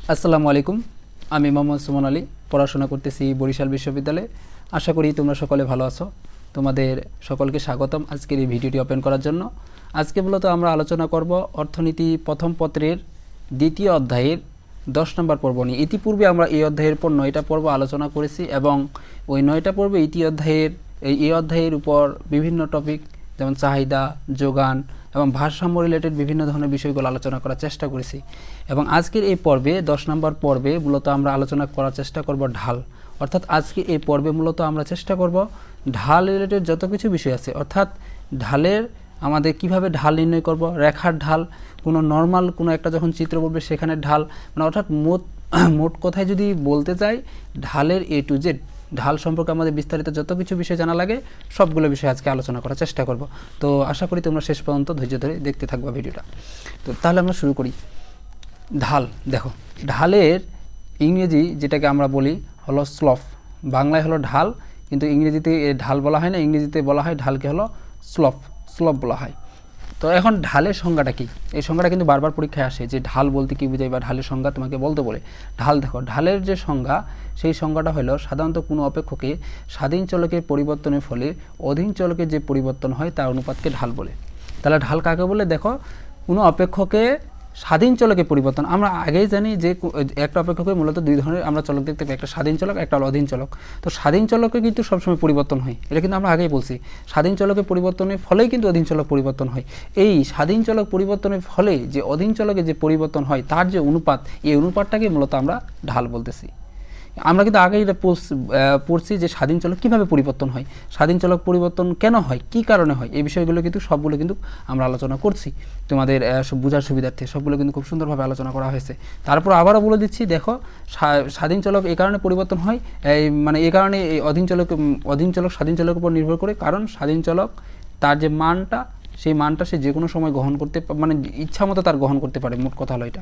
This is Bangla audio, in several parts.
আসসালামু আলাইকুম। আমি মোহাম্মদ সুমন আলী, পড়াশোনা করতেছি বরিশাল বিশ্ববিদ্যালয়ে। আশা করি তোমরা সকলে ভালো আছো। তোমাদের সকলকে স্বাগতম আজকের এই ভিডিওটি ওপেন করার জন্য। আজকে মূলত আমরা আলোচনা করব অর্থনীতি প্রথম পত্রের দ্বিতীয় অধ্যায়ের 10 নম্বর পর্ব নিয়ে। ইতিপূর্বে আমরা এই অধ্যায়ের পর 9টা পর্ব আলোচনা করেছি এবং ওই 9টা পর্বে এই অধ্যায়ের উপর বিভিন্ন টপিক যেমন চাহিদা, যোগান এবং ভারসাম্য রিলেটেড বিভিন্ন ধরনের বিষয়গুলো আলোচনা করার চেষ্টা করেছি। এবং আজকের এই পর্বে 10 নম্বর পর্বে মূলত আমরা আলোচনা করার চেষ্টা করব ঢাল। অর্থাৎ আজকে এই পর্বে মূলত আমরা চেষ্টা করব ঢাল রিলেটেড যত কিছু বিষয় আছে, অর্থাৎ ঢালের আমাদের কিভাবে ঢাল নির্ণয় করব, রেখার ঢাল, কোনো নর্মাল কোনো একটা যখন চিত্র বলবে সেখানে ঢাল, মানে অর্থাৎ মোট কথায় যদি বলতে চাই ঢালের A to Z, ঢাল সম্পর্কে আমাদের বিস্তারিত যত কিছু বিষয় জানা লাগে সবগুলো বিষয় আজকে আলোচনা করার চেষ্টা করব। তো আশা করি তোমরা শেষ পর্যন্ত ধৈর্য ধরে দেখতে থাকবা ভিডিওটা। তো তাহলে আমরা শুরু করি। ঢাল, দেখো ঢালের ইংরেজি যেটাকে আমরা বলি হলো স্লফ। বাংলায় হলো ঢাল, কিন্তু ইংরেজিতে ঢাল বলা হয় না, ইংরেজিতে বলা হয় ঢালকে হলো স্লফ বলা হয়। তো এখন ঢালের সংজ্ঞাটা কি, এই সংজ্ঞাটা কিন্তু বারবার পরীক্ষায় আসে যে ঢাল বলতে কি বোঝায় বা ঢালের সংজ্ঞা তোমাকে বলতে বলে। ঢাল দেখো, ঢালের যে সংজ্ঞা সেই সংজ্ঞাটা হলো সাধারণত কোনো অপেক্ষকে স্বাধীন চলকের পরিবর্তনের ফলে অধীন চলকের যে পরিবর্তন হয় তার অনুপাতকে ঢাল বলে। তাহলে ঢাল কাকে বলে? দেখো, কোনো অপেক্ষকে স্বাধীন চলকের পরিবর্তন, আমরা আগেই জানি যে একটা অপেক্ষকে মূলত দুই ধরনের আমরা চলক দেখতে পাই, একটা স্বাধীন চলক, একটা অধীন চলক। তো স্বাধীন চলকে কিন্তু সবসময় পরিবর্তন হয়, এটা কিন্তু আমরা আগেই বলছি। স্বাধীন চলকের পরিবর্তনের ফলেই কিন্তু অধীন চলক পরিবর্তন হয়। এই স্বাধীন চলক পরিবর্তনের ফলে যে অধীন চলকে যে পরিবর্তন হয় তার যে অনুপাত, এই অনুপাতটাকে মূলত আমরা ঢাল বলতেছি। আমরা কিন্তু আগেই এটা পড়ছি যে স্বাধীন চলক কীভাবে পরিবর্তন হয়, স্বাধীন চলক পরিবর্তন কেন হয়, কী কারণে হয়, এই বিষয়গুলো কিন্তু সবগুলো কিন্তু আমরা আলোচনা করছি। তোমাদের বোঝার সুবিধার্থে সবগুলো কিন্তু খুব সুন্দরভাবে আলোচনা করা হয়েছে। তারপর আবারও বলে দিচ্ছি, দেখো স্বাধীন চলক এই কারণে পরিবর্তন হয়, এই কারণে এই অধীন চলক স্বাধীন চলকের উপর নির্ভর করে, কারণ স্বাধীন চলক তার যে মানটা, সেই মানটা সে যে কোনো সময় গ্রহণ করতে, মানে ইচ্ছা মতো তার গ্রহণ করতে পারে, মোট কথা হলো এটা।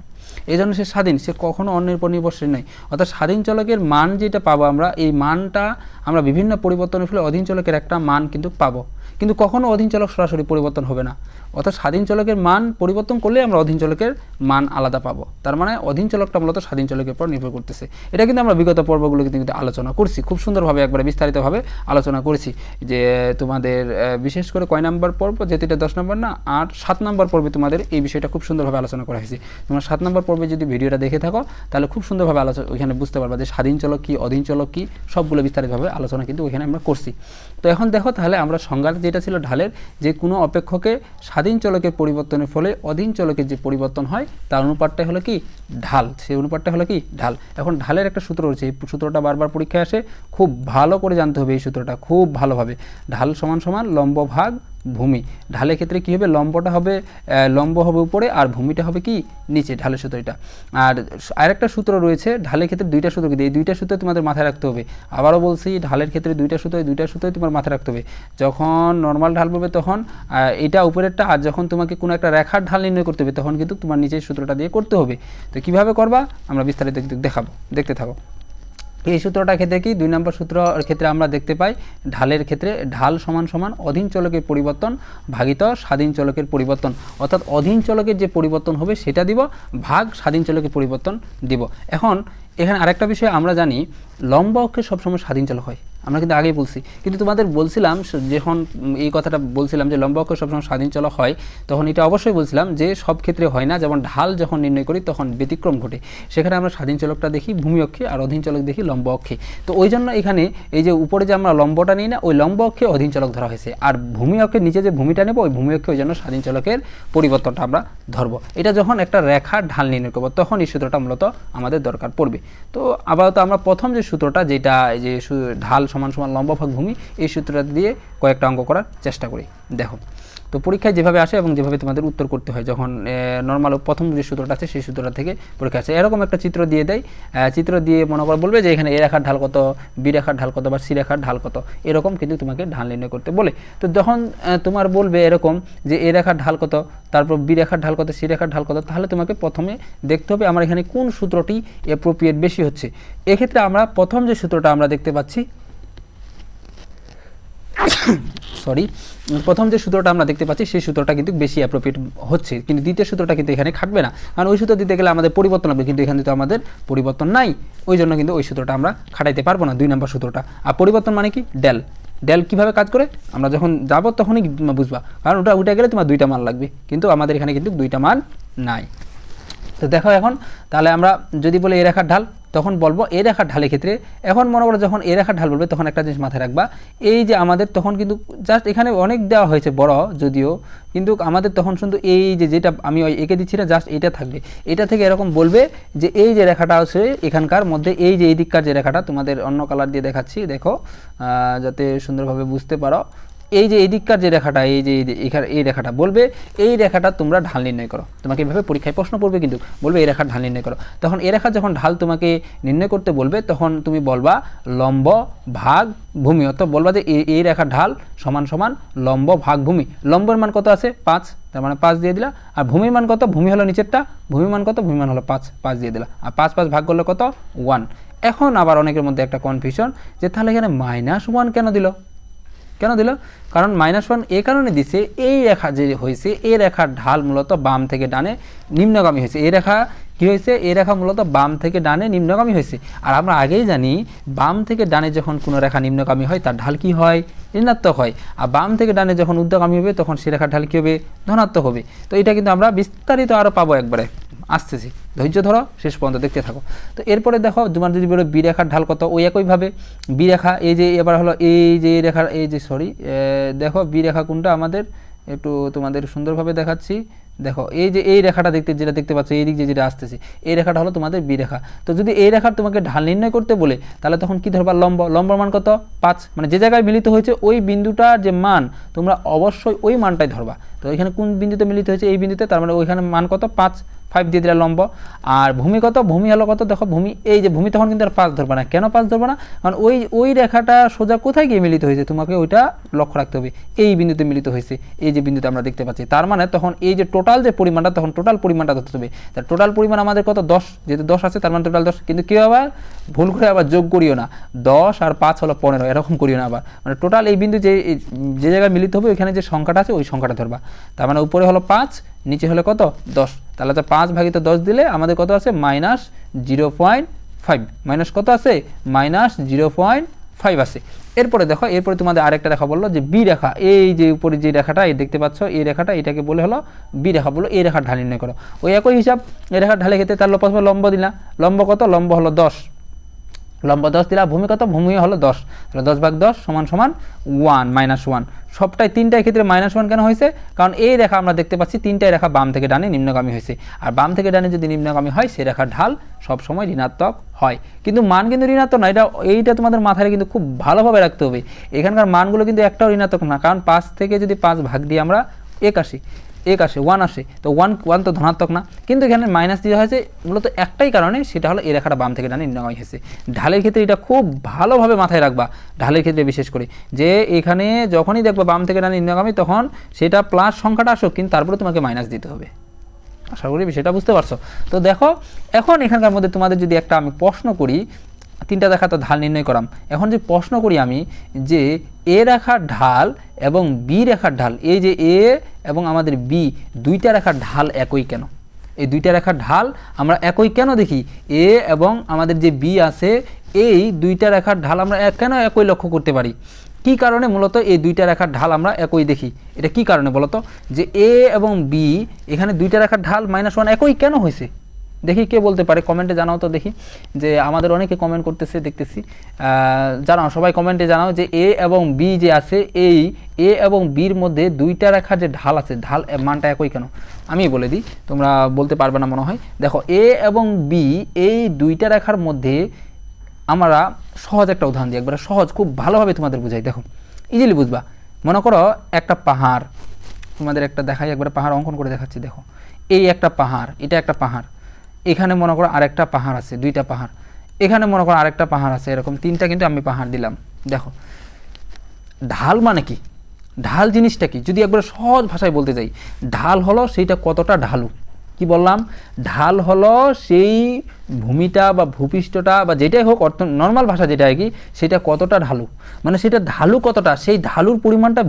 এই জন্য সে স্বাধীন, সে কখনো অন্যের উপর নির্ভরশীল নয়। অর্থাৎ স্বাধীন চলকের মান যেটা পাবো আমরা, এই মানটা আমরা বিভিন্ন পরিবর্তনের ফলে অধীন চলকের একটা মান কিন্তু পাবো, কিন্তু কখনো অধীন চলক সরাসরি পরিবর্তন হবে না। অর্থাৎ স্বাধীন চলকের মান পরিবর্তন করলে আমরা অধীন চলকের মান আলাদা পাবো। তার মানে অধীন চলকটা মূলত স্বাধীন চলকের উপর নির্ভর করতেছে। এটা কিন্তু আমরা বিগত পর্বগুলো কিন্তু আলোচনা করছি, খুব সুন্দরভাবে একবারে বিস্তারিতভাবে আলোচনা করেছি। যে তোমাদের বিশেষ করে কয় নাম্বার পর্ব, যেহেতু এটা 10 নম্বর না, আর 7 নম্বর পর্বে তোমাদের এই বিষয়টা খুব সুন্দরভাবে আলোচনা করা হয়েছে। তোমরা 7 নম্বর পর্বে যদি ভিডিওটা দেখে থাকো তাহলে খুব সুন্দরভাবে ওইখানে বুঝতে পারবা যে স্বাধীন চলক কি, অধীন চলক কি, সবগুলো বিস্তারিতভাবে আলোচনা কিন্তু ওইখানে আমরা করছি। তো এখন দেখো, তাহলে আমরা সংজ্ঞা যেটা ছিল ঢালের, যে কোনো অপেক্ষকে স্বাধীন চলকের পরিবর্তনের ফলে অধীন চলকের যে পরিবর্তন হয় তার অনুপাতটা হলো কি ঢাল, সেই অনুপাতটা হলো কি ঢাল। এখন ঢালের একটা সূত্র রয়েছে, এই সূত্রটা বারবার পরীক্ষায় আসে, খুব ভালো করে জানতে হবে এই সূত্রটা খুব ভালোভাবে। ঢাল সমান সমান লম্ব ভাগ ভূমি। ঢালের ক্ষেত্রে কী হবে, লম্বটা হবে লম্ব হবে উপরে আর ভূমিটা হবে কি নিচে, ঢালের সূত্র এটা। আর আরেকটা সূত্র রয়েছে ঢালের ক্ষেত্রে, দুইটা সূত্র কিন্তু এই দুইটা সূত্র তোমাদের মাথায় রাখতে হবে। আবারও বলছি, ঢালের ক্ষেত্রে দুইটা সূত্রই তোমার মাথায় রাখতে হবে। যখন নর্মাল ঢাল বলবে তখন এটা উপরেরটা, আর যখন তোমাকে কোনো একটা রেখার ঢাল নির্ণয় করতে হবে তখন কিন্তু তোমার নিচের সূত্রটা দিয়ে করতে হবে। তো কীভাবে করবা আমরা বিস্তারিত দেখাবো, দেখতে থাকো। এই সূত্রটা ক্ষেত্রে কি, 2 নম্বর সূত্রের ক্ষেত্রে আমরা দেখতে পাই ঢালের ক্ষেত্রে ঢাল সমান সমান অধীন চলকের পরিবর্তন ভাগিত স্বাধীন চলকের পরিবর্তন। অর্থাৎ অধীন চলকের যে পরিবর্তন হবে সেটা দিব, ভাগ স্বাধীন চলকের পরিবর্তন দিব। এখন এখানে আরেকটা বিষয় আমরা জানি, লম্ব অক্ষে সবসময় স্বাধীন চলক হয়, আমরা কিন্তু আগেই বলছি। কিন্তু তোমাদের বলছিলাম, যখন এই কথাটা বলছিলাম যে লম্ব অক্ষে সবসময় স্বাধীন চলক হয়, তখন এটা অবশ্যই বলছিলাম যে সব ক্ষেত্রে হয় না। যেমন ঢাল যখন নির্ণয় করি তখন ব্যতিক্রম ঘটে, সেখানে আমরা স্বাধীন চলকটা দেখি ভূমি অক্ষে আর অধীন চলক দেখি লম্ব অক্ষে। তো ওই জন্য এখানে এই যে উপরে যে আমরা লম্বটা নিই না, ওই লম্ব অক্ষে অধীন চলক ধরা হয়েছে, আর ভূমি অক্ষের নিচে যে ভূমিটা নেব ওই ভূমি অক্ষে ওই জন্য স্বাধীন চলকের পরিবর্তনটা আমরা ধরবো। এটা যখন একটা রেখার ঢাল নির্ণয় করবো তখন এই সূত্রটা মূলত আমাদের দরকার পড়বে। তো আপাতত আমরা প্রথম যে সূত্রটা, যেটা যে ঢাল সমান সমান লম্ব ভাগ ভূমি, এই সূত্রটা দিয়ে কয়েকটা অঙ্ক করার চেষ্টা করি। দেখো, তো পরীক্ষায় যেভাবে আসে এবং যেভাবে তোমাদের উত্তর করতে হয়, যখন নর্মাল প্রথম যে সূত্রটা আছে সেই সূত্রটা থেকে পরীক্ষা আসে, এরকম একটা চিত্র দিয়ে দেয়। চিত্র দিয়ে মনে করে বলবে যে এখানে এ রেখার ঢাল কত, বি রেখার ঢাল কত, বা সি রেখার ঢাল কত, এরকম কিন্তু তোমাকে ঢাল নির্ণয় করতে বলে। তো যখন তোমার বলবে এরকম যে এ রেখার ঢাল কত, তারপর বি রেখার ঢাল কত, সি রেখার ঢাল কত, তাহলে তোমাকে প্রথমে দেখতে হবে আমার এখানে কোন সূত্রটি অ্যাপ্রোপ্রিয়েট বেশি হচ্ছে। এক্ষেত্রে আমরা প্রথম যে সূত্রটা আমরা দেখতে পাচ্ছি সরি, প্রথম যে সূত্রটা আমরা দেখতে পাচ্ছি সেই সূত্রটা কিন্তু বেশি অ্যাপ্রোপ্রিয়েট হচ্ছে, কিন্তু দ্বিতীয় সূত্রটা কিন্তু এখানে খাটবে না, কারণ ওই সূত্র দিতে গেলে আমাদের পরিবর্তন লাগবে, কিন্তু এখানে তো আমাদের পরিবর্তন নাই, ওই জন্য কিন্তু ওই সূত্রটা আমরা খাটাইতে পারবো না, 2 নম্বর সূত্রটা। আর পরিবর্তন মানে কি, ডেল কীভাবে কাজ করে আমরা যখন যাব তখনই বুঝবা, কারণ ওটা উঠে গেলে তোমার 2টা মান লাগবে, কিন্তু আমাদের এখানে কিন্তু 2টা মান নাই। তো দেখো এখন তাহলে আমরা যদি বলি এ রেখার ঢাল, তখন বলবো এ রেখার ঢালের ক্ষেত্রে, এখন মনে করো যখন এ রেখার ঢাল বলবে তখন একটা জিনিস মাথায় রাখবা, এই যে আমাদের তখন কিন্তু জাস্ট এখানে অনেক দেওয়া হয়েছে বড় যদিও, কিন্তু আমাদের তখন শুধু এই যে যেটা আমি ওই এঁকে দিচ্ছি না, জাস্ট এটা থাকবে, এটা থেকে এরকম বলবে যে এই যে রেখাটা আছে এখানকার মধ্যে, এই যে এই দিককার যে রেখাটা, তোমাদের অন্য কালার দিয়ে দেখাচ্ছি দেখো যাতে সুন্দরভাবে বুঝতে পারো, এই যে এই দিককার যে রেখাটা, এই যে এই রেখাটা বলবে এই রেখাটা তোমরা ঢাল নির্ণয় করো, তোমাকে এভাবে পরীক্ষায় প্রশ্ন পড়বে, কিন্তু বলবে এই রেখার ঢাল নির্ণয় করো, তখন এই রেখার যখন ঢাল তোমাকে নির্ণয় করতে বলবে তখন তুমি বলবা লম্ব ভাগ ভূমি, অর্থাৎ বলবা যে এই রেখার ঢাল সমান সমান লম্ব ভাগ ভূমি, লম্বের মান কত আছে 5, তার মানে 5 দিয়ে দিলা, আর ভূমির মান কত, ভূমি হলো নিচেরটা, ভূমির মান কত, ভূমির মান হলো 5 দিয়ে দিলা, আর 5 ভাগ করলে কত 1। এখন আবার অনেকের মধ্যে একটা কনফিউশন যে তাহলে এখানে -1 কেন দিল, কারণ -1 এই কারণে দিছে, এই রেখা যে হয়েছে এই রেখার ঢাল মূলত বাম থেকে ডানে নিম্নগামী হয়েছে, এই রেখা কী হয়েছে, এই রেখা মূলত বাম থেকে ডানে নিম্নগামী হয়েছে, আর আমরা আগেই জানি বাম থেকে ডানে যখন কোনো রেখা নিম্নগামী হয় তার ঢাল কি হয়, ঋণাত্মক হয়, আর বাম থেকে ডানে যখন ঊর্ধ্বগামী হবে তখন সে রেখার ঢাল কী হবে, ধনাত্মক হবে। তো এটা কিন্তু আমরা বিস্তারিত আরও পাবো, একবারে আসতেছি, ধৈর্য ধরো, শেষ পর্যন্ত দেখতে থাকো। তো এরপরে দেখো তোমার যদি বলো বি রেখার ঢাল কত, ওই একইভাবে বি রেখা, এই যে এবার হলো এই যে রেখার, এই যে সরি দেখো বি রেখা কোনটা আমাদের, একটু তোমাদের সুন্দরভাবে দেখাচ্ছি, দেখো এই যে এই রেখাটা যেটা দেখতে পাচ্ছ এই দিক যেটা আসতেছে, এই রেখাটা হলো তোমাদের বি রেখা। তো যদি এই রেখার তোমাকে ঢাল নির্ণয় করতে বলে তাহলে তখন কি ধরবা, লম্বর মান কত 5, মানে যে জায়গায় মিলিত হয়েছে ওই বিন্দুটার যে মান তোমরা অবশ্যই ওই মানটাই ধরবা। তো এখানে কোন বিন্দুতে মিলিত হয়েছে, এই বিন্দুতে, তার মানে ওইখানে মান কত 5 দিয়ে দিলা লম্ব। আর ভূমি কত, ভূমি হলো কত, দেখো ভূমি, এই যে ভূমি তখন কিন্তু আর 5 ধরবা না, কেন 5 ধরবা না, কারণ ওই রেখাটা সোজা কোথায় গিয়ে মিলিত হয়েছে তোমাকে ওইটা লক্ষ্য রাখতে হবে, এই বিন্দুতে মিলিত হয়েছে, এই যে বিন্দুতে আমরা দেখতে পাচ্ছি, তার মানে তখন এই যে টোটাল যে পরিমাণটা, তখন টোটাল পরিমাণটা ধরতে হবে, তার টোটাল পরিমাণ আমাদের কত 10, যেহেতু 10 আছে তার মানে টোটাল 10, কিন্তু কেউ আবার ভুল করে আবার যোগ করিও না, 10 আর 5 হলো 15, এরকম করিও না আবার, মানে টোটাল এই বিন্দু যে জায়গায় মিলিত হবে ওইখানে যে সংখ্যাটা আছে ওই সংখ্যাটা ধরবা, তার মানে উপরে হলো 5, নিচে হলো কত 10, তাহলে তো 5 ভাগিত 10 দিলে আমাদের কত আছে -0.5, মাইনাস কত আছে -0.5 আছে। এরপরে দেখো, এরপরে তোমাদের আরেকটা রেখা বললো যে বি রেখা, এই যে উপরে যে রেখাটা এই দেখতে পাচ্ছ এই রেখাটা, এটাকে বলে হলো বি রেখা, বললো এই রেখার ঢাল নির্ণয় করো, ওই একই হিসাব, এই রেখার ঢালের ক্ষেত্রে তার লম্ব দিলা, লম্ব কত, লম্ব হলো 10, লম্ব 10 দিলা, ভূমি কত, ভূমি হলো 10, তাহলে 10 ভাগ 10 সমান সমান 1, -1, সবটাই তিনটাই ক্ষেত্রে -1 কেন হয়েছে, কারণ এই রেখা আমরা দেখতে পাচ্ছি তিনটাই রেখা বাম থেকে ডানে নিম্নগামী হয়েছে, আর বাম থেকে ডানে যদি নিম্নগামী হয় সে রেখার ঢাল সবসময় ঋণাত্মক হয়, কিন্তু মান কিন্তু ঋণাত্মক না, এইটা তোমাদের মাথায় কিন্তু খুব ভালোভাবে রাখতে হবে, এখানকার মানগুলো কিন্তু একটাও ঋণাত্মক না, কারণ 5 থেকে যদি 5 ভাগ দিয়ে আমরা 1 আসে 1 আসে, তো 1 তো ধনাত্মক না, কিন্তু এখানে মাইনাস দেওয়া হয়েছে মূলত একটাই কারণে, সেটা হলো এই রেখাটা বাম থেকে ডানে নিম্নগামী হয়েছে। ঢালের ক্ষেত্রে এটা খুব ভালোভাবে মাথায় রাখবা, ঢালের ক্ষেত্রে বিশেষ করে, যে এখানে যখনই দেখবা বাম থেকে ডানে নিম্নগামী তখন সেটা প্লাস সংখ্যাটা আসুক, কিন্তু তারপরে তোমাকে মাইনাস দিতে হবে, আশা করি বিষয়টা বুঝতে পারছো। তো দেখো এখন এখানকার মধ্যে তোমাদের যদি একটা আমি প্রশ্ন করি, তিনটা রেখা তো ঢাল নির্ণয় করাম, এখন যে প্রশ্ন করি আমি যে এ রেখার ঢাল এবং বি রেখার ঢাল, এই যে এ এবং আমাদের বি দুইটা রেখার ঢাল একই কেন, এই দুইটা রেখার ঢাল আমরা একই কেন দেখি, এ এবং আমাদের যে বি আছে এই দুইটা রেখার ঢাল আমরা কেন একই লক্ষ্য করতে পারি, কি কারণে মূলত এই দুইটা রেখার ঢাল আমরা একই দেখি, এটা কি কারণে বলতো, যে এ এবং বি এখানে দুইটা রেখার ঢাল -1 একই কেন হয়েছে, দেখি কে বলতে পারে, কমেন্টে জানাও তো দেখি, যে আমাদের অনেকে কমেন্ট করতেছে দেখতেছি, জানাও সবাই কমেন্টে জানাও যে এ এবং বি যে আছে এই এ এবং বির মধ্যে দুইটা রেখার যে ঢাল আছে ঢাল মানটা একই কেন, আমি বলে দিই, তোমরা বলতে পারবে না মনে হয়। দেখো এ এবং বি এই দুইটা রেখার মধ্যে আমরা সহজ একটা উদাহরণ দিই, একবারে সহজ, খুব ভালোভাবে তোমাদের বুঝাই, দেখো ইজিলি বুঝবা। মনে করো একটা পাহাড়, তোমাদের একটা দেখাই, একবারে পাহাড় অঙ্কন করে দেখাচ্ছি, দেখো এই একটা পাহাড়, এটা একটা পাহাড়, এখানে মনে করো আরেকটা পাহাড় আছে, দুইটা পাহাড়, এখানে মনে করো আরেকটা পাহাড় আছে, এরকম তিনটা কিন্তু আমি পাহাড় দিলাম। দেখো ঢাল মানে কি, ঢাল জিনিসটা কি, যদি একবার সহজ ভাষায় বলতে যাই, ঢাল হলো সেইটা কতটা ঢালু, কি বললাম, ঢাল হলো সেই ভূমিটা বা ভূপৃষ্ঠটা বা যেটাই হোক নর্মাল ভাষা যেটা আর কি, সেটা কতটা ঢালু, মানে সেটা ঢালু কতটা, সেই ঢালুর পরিমাণটা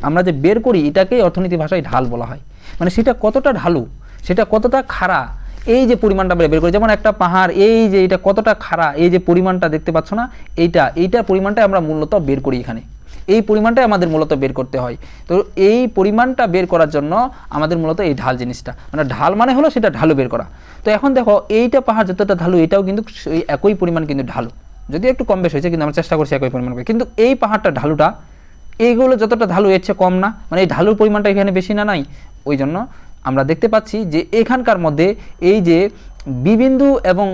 আমরা যে বের করি এটাকেই অর্থনীতি ভাষায় ঢাল বলা হয়। মানে সেটা কতটা ঢালু, সেটা কতটা খাড়া, এই যে পরিমাণটা আমরা বের করি। যেমন একটা পাহাড়, এই যে এটা কতটা খাড়া, এই যে পরিমাণটা দেখতে পাচ্ছ না, এইটার পরিমাণটাই আমরা মূলত বের করি এখানে, এই পরিমাণটাই আমাদের মূলত বের করতে হয়। তো এই পরিমাণটা বের করার জন্য আমাদের মূলত এই ঢাল জিনিসটা, মানে ঢাল মানে হলো সেটা ঢালু বের করা। তো এখন দেখো এইটা পাহাড় যতটা ঢালু, এটাও কিন্তু এই একই পরিমাণ কিন্তু ঢালু, যদিও একটু কম বেশ হয়েছে, কিন্তু আমরা চেষ্টা করছি একই পরিমাণ করে। কিন্তু এই পাহাড়টা ঢালুটা, এইগুলো যতটা ঢালু এর চেয়ে কম না, মানে এই ঢালুর পরিমাণটা এখানে বেশি না নাই। ওই জন্য আমরা দেখতে পাচ্ছি যে এখানকার মধ্যে এই যে বি বিন্দু এবং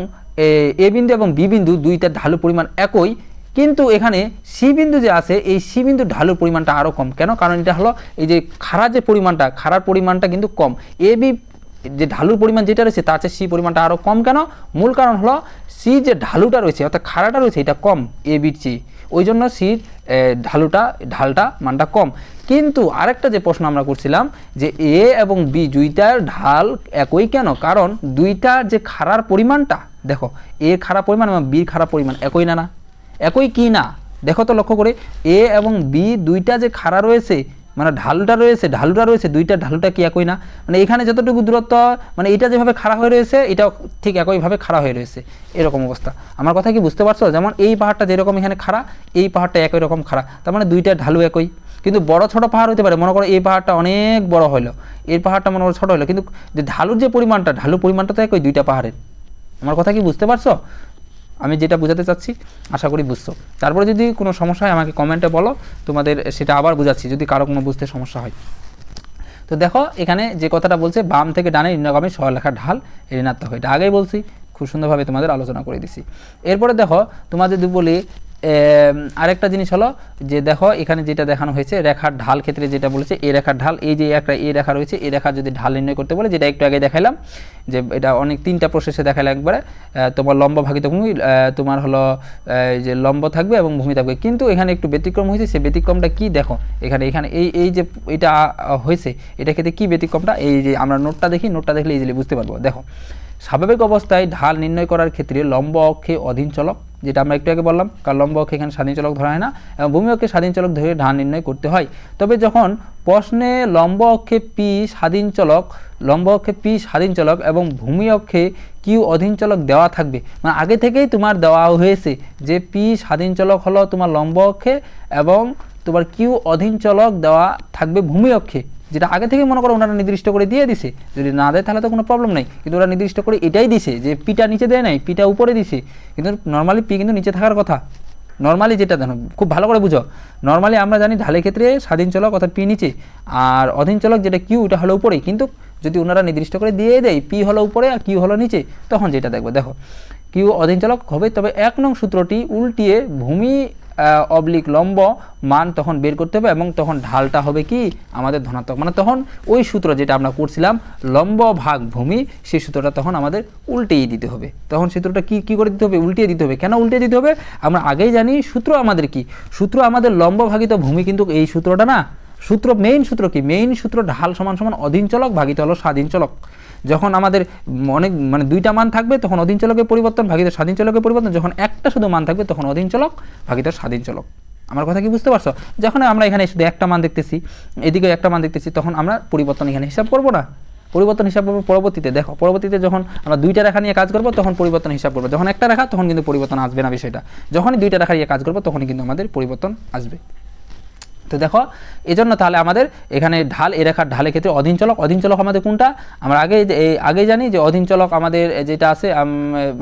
এ বিন্দু এবং বি বিন্দু দুইটা ঢালু পরিমাণ একই, কিন্তু এখানে সি বিন্দু যে আছে, এই সি বিন্দু ঢালুর পরিমাণটা আরও কম। কেন? কারণ এটা হলো এই যে খাড়া যে পরিমাণটা, খাড়ার পরিমাণটা কিন্তু কম। এ বি যে ঢালুর পরিমাণ যেটা রয়েছে তার চেয়ে সি পরিমাণটা আরও কম। কেন? মূল কারণ হলো সি যে ঢালুটা রয়েছে অর্থাৎ খাড়াটা রয়েছে এটা কম এ বির চেয়ে, ওই জন্য সির ঢালটা মানটা কম। কিন্তু আরেকটা যে প্রশ্ন আমরা করছিলাম যে এ এবং বি দুইটার ঢাল একই কেন? কারণ দুইটার যে খাড়ার পরিমাণটা দেখো, এ খাড়া পরিমাণ এবং বির খাড়া পরিমাণ একই না, একই কি না দেখো তো লক্ষ্য করে, এ এবং বি দুইটা যে খাড়া রয়েছে, মানে ঢালুটা রয়েছে দুইটা ঢালুটা কি একই না? মানে এখানে যতটুকু দূরত্ব, মানে এটা যেভাবে খাড়া হয়ে রয়েছে এটাও ঠিক একইভাবে খাড়া হয়ে রয়েছে, এরকম অবস্থা। আমার কথা কি বুঝতে পারছো? যেমন এই পাহাড়টা যেরকম এখানে খাড়া, এই পাহাড়টা একই রকম খাড়া, তার মানে দুইটা ঢালু একই। কিন্তু বড় ছোট পাহাড় হতে পারে, মনে করো এই পাহাড়টা অনেক বড় হলো, এই পাহাড়টা মনে করো ছোট হলো, কিন্তু যে ঢালুর যে পরিমাণটা, ঢালুর পরিমাণটা তো একই দুইটা পাহাড়ের। আমার কথা কি বুঝতে পারছো? আমি যেটা বোঝাতে চাচ্ছি আশা করি বুঝছো। তারপরে যদি কোনো সমস্যা হয় আমাকে কমেন্টে বলো, তোমাদের সেটা আবার বোঝাচ্ছি যদি কারো কোনো বুঝতে সমস্যা হয়। তো দেখো এখানে যে কথাটা বলছে, বাম থেকে ডানে নিম্নগামী সরলরেখার ঢাল ঋণাত্মক, এটা আগেই বলছি, খুব সুন্দরভাবে তোমাদের আলোচনা করে দিছি। এরপরে দেখো তোমাদের বলি আরেকটা জিনিস হলো যে দেখো এখানে যেটা দেখানো হয়েছে রেখার ঢাল ক্ষেত্রে যেটা বলেছে, এই রেখার ঢাল, এই যে একটা এই রেখা রয়েছে, এই রেখার যদি ঢাল নির্ণয় করতে বলে, যেটা একটু আগে দেখাইলাম, যে এটা অনেক তিনটা প্রসেসে দেখাইলাম একবারে। তোমার লম্ব ভাগিত ভূমি, তোমার হলো যে লম্ব থাকবে এবং ভূমি থাকবে, কিন্তু এখানে একটু ব্যতিক্রম হয়েছে। সে ব্যতিক্রমটা কি দেখো, এখানে এই যে এটা হয়েছে, এটা ক্ষেত্রে কি ব্যতিক্রমটা, এই যে আমরা নোটটা দেখি, নোটটা দেখলে ইজিলি বুঝতে পারবো। দেখো স্বাভাবিক অবস্থায় ঢাল নির্ণয় করার ক্ষেত্রে লম্ব অক্ষে অধীন চলক, যেটা আমরা একটু আগে বললাম, কারণ লম্ব অক্ষে এখানে স্বাধীন চলক ধরা হয় না, এবং ভূমি অক্ষে স্বাধীন চলক ধরে ঢাল নির্ণয় করতে হয়। তবে যখন প্রশ্নে লম্ব অক্ষে পি স্বাধীন চলক এবং ভূমি অক্ষে কিউ অধীন চলক দেওয়া থাকবে, মানে আগে থেকেই তোমার দেওয়া হয়েছে যে পি স্বাধীন চলক হলো তোমার লম্ব অক্ষে এবং তোমার কিউ অধীন চলক দেওয়া থাকবে ভূমি অক্ষে, যেটা আগে থেকে মনে করো ওনারা নির্দিষ্ট করে দিয়ে দিছে। যদি না দেয় তাহলে তো কোনো প্রবলেম নেই, কিন্তু ওরা নির্দিষ্ট করে এটাই দিছে যে পিটা নিচে দেয় নাই, পিটা উপরে দিছে, কিন্তু নর্মালি পি কিন্তু নিচে থাকার কথা। নর্মালি যেটা জানো, খুব ভালো করে বুঝো, নর্মালি আমরা জানি ঢালের ক্ষেত্রে স্বাধীন চলক অর্থাৎ পি নিচে আর অধীন চলক যেটা কিউ এটা হলো উপরেই, কিন্তু যদি ওনারা নির্দিষ্ট করে দিয়ে দেয় পি হলো উপরে আর কিউ হলো নিচে, তখন যেটা দেখবো দেখো কিউ অধীন চলক হবে। তবে 1 নং সূত্রটি উল্টিয়ে ভূমি অবলিক লম্ব মান তখন বের করতে হবে, এবং তখন ঢালটা হবে কি আমাদের ধনাত্মক, মানে তখন ওই সূত্র যেটা আমরা করছিলাম লম্ব ভাগ ভূমি, সেই সূত্রটা তখন আমাদের উল্টিয়ে দিতে হবে। তখন সূত্রটা কি করে দিতে হবে? উল্টিয়ে দিতে হবে। কেন উল্টিয়ে দিতে হবে? আমরা আগেই জানি সূত্র আমাদের কি, সূত্র আমাদের লম্ব ভাগিত ভূমি, কিন্তু এই সূত্রটা না, মেইন সূত্র কি, মেইন সূত্র ঢাল সমান সমান অধীন চলক ভাগিত হলো স্বাধীন চলক। যখন আমাদের অনেক মানে দুইটা মান থাকবে তখন অধীন চলকের পরিবর্তন ভাগিত স্বাধীন চলকের পরিবর্তন, যখন একটা শুধু মান থাকবে তখন অধীন চলক ভাগিত স্বাধীন চলক। আমার কথা কি বুঝতে পারছো? যখন আমরা এখানে শুধু একটা মান দেখতেছি, এদিকে একটা মান দেখতেছি, তখন আমরা পরিবর্তন এখানে হিসাব করবো না, পরিবর্তন হিসাব করবো পরবর্তীতে। দেখো পরবর্তীতে যখন আমরা দুইটা রেখা নিয়ে কাজ করবো তখন পরিবর্তন হিসাব করবো, যখন একটা রেখা তখন কিন্তু পরিবর্তন আসবে না বিষয়টা, যখনই দুইটা রেখা নিয়ে কাজ করবো তখনই কিন্তু আমাদের পরিবর্তন আসবে। তো দেখো এজন্য তাহলে আমাদের এখানে ঢাল, এ রেখার ঢালের ক্ষেত্রে অধীন চলক আমাদের কোনটা, আমরা আগে জানি যে অধীন চলক আমাদের যেটা আছে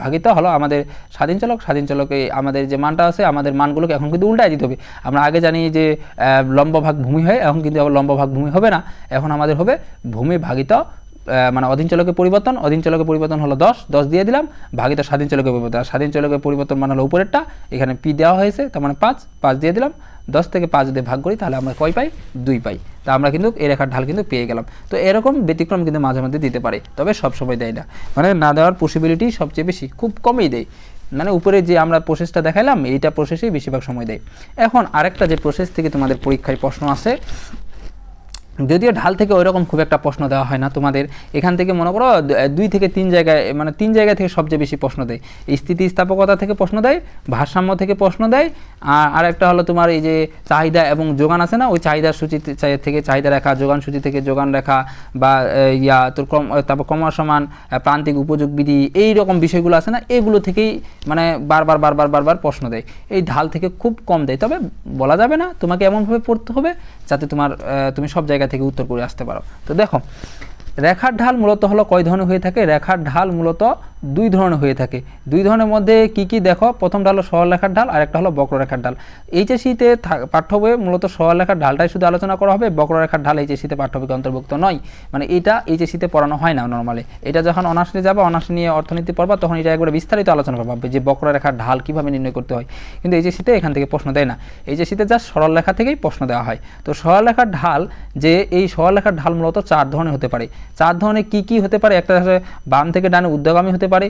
ভাগিত হলো আমাদের স্বাধীন চলকে আমাদের যে মানটা আছে, আমাদের মানগুলোকে এখন কিন্তু উল্টায় দিতে হবে। আমরা আগে জানি যে লম্ব ভাগ ভূমি হয়, এখন কিন্তু আবার লম্ব ভাগ ভূমি হবে না, এখন আমাদের হবে ভূমি ভাগিত মানে অধীন চলকের পরিবর্তন হলো 10 দিয়ে দিলাম, ভাগিত স্বাধীন চলকের পরিবর্তন, স্বাধীন চলকের পরিবর্তন মানে হলো উপরেরটা, এখানে পি দেওয়া হয়েছে তার মানে 5 দিয়ে দিলাম, 10 থেকে 5 যদি ভাগ করি তাহলে আমরা কয় পাই? 2 পাই। তা আমরা কিন্তু এই রেখার ঢাল কিন্তু পেয়ে গেলাম। তো এরকম ব্যতিক্রম কিন্তু মাঝে মধ্যে দিতে পারে, তবে সব সময় দেয় না, মানে না দেওয়ার পসিবিলিটি সবচেয়ে বেশি, খুব কমই দেয়। মানে উপরে যে আমরা প্রসেসটা দেখাইলাম এইটা প্রসেসেই বেশিরভাগ সময় দেয়। এখন আরেকটা যে প্রসেস থেকে তোমাদের পরীক্ষায় প্রশ্ন আসে, যদিও ঢাল থেকে ওইরকম খুব একটা প্রশ্ন দেওয়া হয় না তোমাদের, এখান থেকে মনে করো 2 থেকে 3 জায়গায়, মানে 3 জায়গা থেকে সবচেয়ে বেশি প্রশ্ন দেয়। স্থিতিস্থাপকতা থেকে প্রশ্ন দেয়, ভারসাম্য থেকে প্রশ্ন দেয়, আর একটা হলো তোমার এই যে চাহিদা এবং যোগান আছে না, ওই চাহিদার সূচি থেকে চাহিদা রেখা, যোগান সূচি থেকে যোগান রেখা, বা তোর তারপর ক্রমসমান প্রান্তিক উপযোগ বিধি, এই রকম বিষয়গুলো আছে না, এগুলো থেকেই মানে বারবার প্রশ্ন দেয়। এই ঢাল থেকে খুব কম দেয়, তবে বলা যাবে না, তোমাকে এমনভাবে পড়তে হবে যাতে তুমি সব জায়গা থেকে উত্তর করে আসতে পারো। তো দেখো, রেখার ঢাল মূলত হলো কয় ধরনের হয়ে থাকে? রেখার ঢাল মূলত 2 ধরনের হয়ে থাকে। 2 ধরনের মধ্যে কি কি দেখো, প্রথমটা হলো সরলরেখার ঢাল আর একটা হলো বক্ররেখার ঢাল। এইচএসসিতে পাঠ্য বইয়ে মূলত সরলরেখার ঢালটাই শুধু আলোচনা করা হবে, বক্ররেখার ঢাল এইচএসসিতে পাঠ্যবইতে অন্তর্ভুক্ত নয়, মানে এটা এইচএসসিতে পড়ানো হয় না নর্মালি। এটা যখন অনার্সে যাবে, অনার্স নিয়ে অর্থনীতি পড়বা, তখন এটা একবারে বিস্তারিত আলোচনা করবা যে বক্ররেখার ঢাল কীভাবে নির্ণয় করতে হয়। কিন্তু এইচএসসিতে এখান থেকে প্রশ্ন দেয় না, এইচএসসিতে জাস্ট সরলরেখা থেকেই প্রশ্ন দেওয়া হয়। তো সরলরেখার ঢাল, যে এই সরলরেখার ঢাল মূলত 4 ধরনের হতে পারে। 4 ধরনের কি কি হতে পারে? একটা বাম থেকে ডানে ঊর্ধ্বগামী হতে পারে,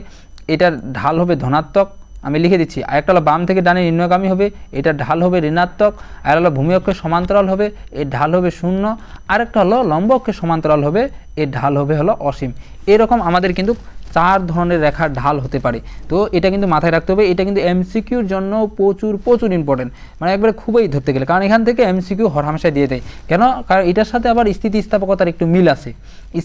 এটার ঢাল হবে ধনাত্মক, আমি লিখে দিচ্ছি। আরেকটা হলো বাম থেকে ডানে নিম্নগামী হবে, এটার ঢাল হবে ঋণাত্মক। আর হলো ভূমি অক্ষের সমান্তরাল হবে, এর ঢাল হবে 0। আরেকটা হলো লম্ব অক্ষের সমান্তরাল হবে, এর ঢাল হবে হলো অসীম। এরকম আমাদের কিন্তু 4 ধরনের রেখার ঢাল হতে পারে। তো এটা কিন্তু মাথায় রাখতে হবে, এটা কিন্তু এমসিকিউর জন্য প্রচুর ইম্পর্টেন্ট, মানে একবারে খুবই ধরতে গেলে, কারণ এখান থেকে এমসিকিউ হরহামেশা দিয়ে দেয়। কেন? কারণ এটার সাথে আবার স্থিতিস্থাপকতার একটু মিল আছে,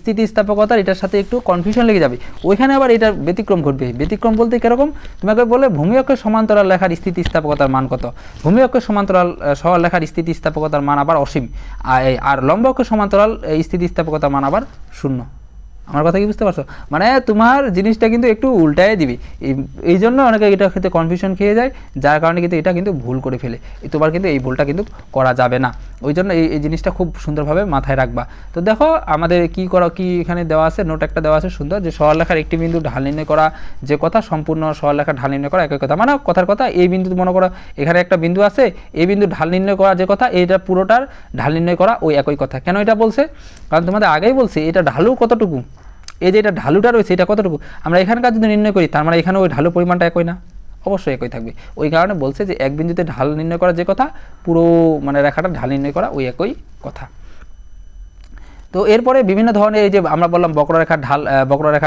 স্থিতিস্থাপকতার এটার সাথে একটু কনফিউশন লেগে যাবে, ওইখানে আবার এটার ব্যতিক্রম ঘটবে। ব্যতিক্রম বলতে কীরকম? তোমাকে বলে ভূমি অক্ষের সমান্তরাল লেখার স্থিতিস্থাপকতার মান কত? ভূমি অক্ষের সমান্তরাল সরল লেখার স্থিতিস্থাপকতার মান আবার অসীম, আর লম্ব অক্ষের সমান্তরাল স্থিতিস্থাপকতার মান আবার 0। আমার কথা কি বুঝতে পারছো? মানে তোমার জিনিসটা কিন্তু একটু উল্টায় দিবি, এই জন্য অনেকে এটার ক্ষেত্রে কনফিউশন খেয়ে যায়, যার কারণে কিন্তু এটা কিন্তু ভুল করে ফেলে। তোমার কিন্তু এই ভুলটা কিন্তু করা যাবে না, ওই জন্য এই জিনিসটা খুব সুন্দরভাবে মাথায় রাখবা। তো দেখো আমাদের কি এখানে দেওয়া আছে, নোট একটা দেওয়া আছে সুন্দর, যে সরলরেখার একটি বিন্দু ঢাল নির্ণয় করা যে কথা, সম্পূর্ণ সরলরেখার ঢাল নির্ণয় করা একই কথা। মানে কথার কথা, এই বিন্দু মনে করো এখানে একটা বিন্দু আছে, এই বিন্দু ঢাল নির্ণয় করা যে কথা, এইটা পুরোটার ঢাল নির্ণয় করা ওই একই কথা। কেন এটা বলছে? কারণ তোমাদের আগেই বলছে এটা ঢালু কতটুকু, এই যে এটা ঢালুটা রয়েছে এটা কতটুকু, আমরা এখানকার যদি নির্ণয় করি, তার মানে এখানে ওই ঢালু পরিমাণটা একই না? অবশ্যই একই থাকবে। ওই কারণে বলছে যে এক বিন্দুতে ঢাল নির্ণয় করা যে কথা, পুরো মানে রেখাটা ঢাল নির্ণয় করা ওই একই কথা। তো এরপরে বিভিন্ন ধরনের, এই যে আমরা বললাম বক্ররেখার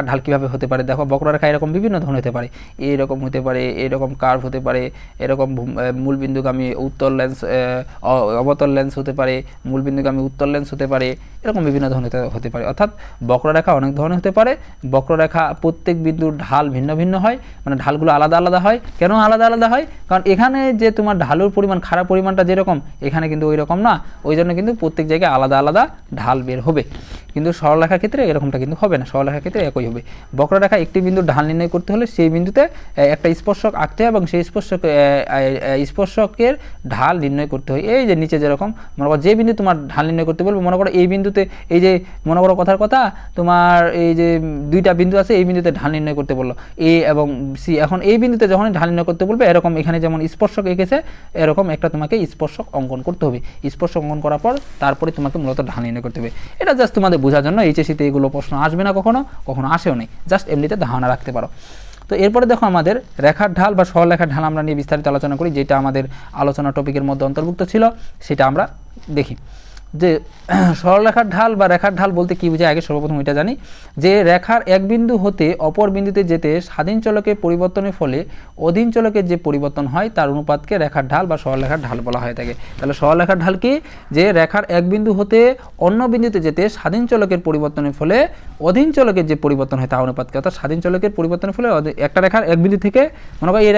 ঢাল কীভাবে হতে পারে। দেখো বক্ররেখা এরকম বিভিন্ন ধরনের হতে পারে, এইরকম হতে পারে, এরকম কার্ভ হতে পারে, এরকম মূলবিন্দুগামী উত্তল লেন্স, অবতল লেন্স হতে পারে, মূলবিন্দুগামী উত্তল লেন্স হতে পারে, এরকম বিভিন্ন ধরনের হতে পারে। অর্থাৎ বক্ররেখা অনেক ধরনের হতে পারে। বক্ররেখা প্রত্যেক বিন্দুর ঢাল ভিন্ন ভিন্ন হয়, মানে ঢালগুলো আলাদা আলাদা হয়। কেন আলাদা আলাদা হয়? কারণ এখানে যে তোমার ঢালুর পরিমাণ, খারাপ পরিমাণটা যেরকম, এখানে কিন্তু ওই রকম না, ওই জন্য কিন্তু প্রত্যেক জায়গায় আলাদা আলাদা ঢাল বের হবে। কিন্তু সরলরেখার ক্ষেত্রে এরকমটা কিন্তু হবে না, সরলরেখার ক্ষেত্রে একই হবে। বক্ররেখা একটি বিন্দুর ঢাল নির্ণয় করতে হলে সেই বিন্দুতে একটা স্পর্শক আঁকতে হয় এবং সেই স্পর্শকের ঢাল নির্ণয় করতে হয়। এই যে নিচে যেরকম মনে করো যে বিন্দু তোমার ঢাল নির্ণয় করতে বলবে, মনে করো এই বিন্দুতে, এই যে মনে করো কথার কথা তোমার এই যে 2টা বিন্দু আছে, এই বিন্দুতে ঢাল নির্ণয় করতে বললো এ এবং সি। এখন এই বিন্দুতে যখনই ঢাল নির্ণয় করতে বলবে, এরকম এখানে যেমন স্পর্শক এঁকেছে, এরকম একটা তোমাকে স্পর্শক অঙ্কন করতে হবে। স্পর্শক অঙ্কন করার পর তারপরে তোমাকে মূলত ঢাল নির্ণয় করতে হবে। এটা জাস্ট তোমাদের বোঝার জন্য, এইচএসসিতে এগুলো প্রশ্ন আসবে না, কখনো আসেও নেই, জাস্ট এমনিতে ধারণা রাখতে পারো। তো এরপরে দেখো আমাদের রেখার ঢাল বা সরলরেখার ঢাল আমরা নিয়ে বিস্তারিত আলোচনা করি, যেটা আমাদের আলোচনা টপিকের মধ্যে অন্তর্ভুক্ত ছিল, সেটা আমরা দেখি। যে সরলরেখার ঢাল বা রেখার ঢাল বলতে কী বোঝায়, আগে সর্বপ্রথম এটা জানি, যে রেখার এক বিন্দু হতে অপর বিন্দুতে যেতে স্বাধীন চলকের পরিবর্তনের ফলে অধীন চলকের যে পরিবর্তন হয় তার অনুপাতকে রেখার ঢাল বা সরলরেখার ঢাল বলা হয়ে থাকে। তাহলে সরলরেখার ঢাল কি? যে রেখার এক বিন্দু হতে অন্য বিন্দুতে যেতে স্বাধীন চলকের পরিবর্তনের ফলে অধীন চলকের যে পরিবর্তন হয় তার অনুপাতকে, অর্থাৎ স্বাধীন চলকের পরিবর্তনের ফলে একটা রেখার এক বিন্দু থেকে, মনে করো এই